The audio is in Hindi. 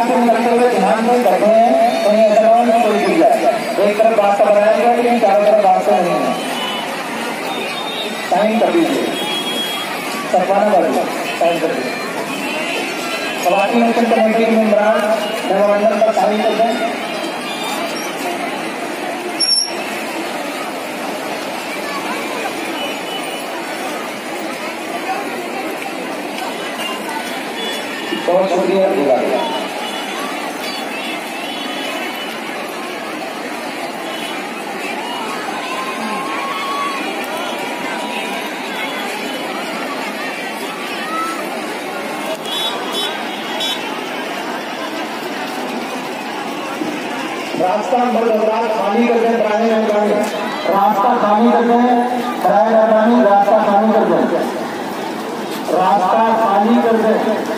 रास्ते से निकलते हुए ध्यान में बैठे हैं, कहीं ऐसा हो नहीं कोई गिर जाए। एक तरफ रास्ता बनाया गया लेकिन चारों तरफ रास्ते नहीं है। साइन कर दीजिए, सरवाना वाली साइन कर दीजिए। सवारी इलेक्शन कमेटी के मेंबरान मेमोरेंडम पर साइन कर दें। बहुत शुक्रिया दिया। रास्ता खाली कर दें, रास्ता खाली कर दें, रास्ता खाली कर दें, रास्ता खाली कर दें।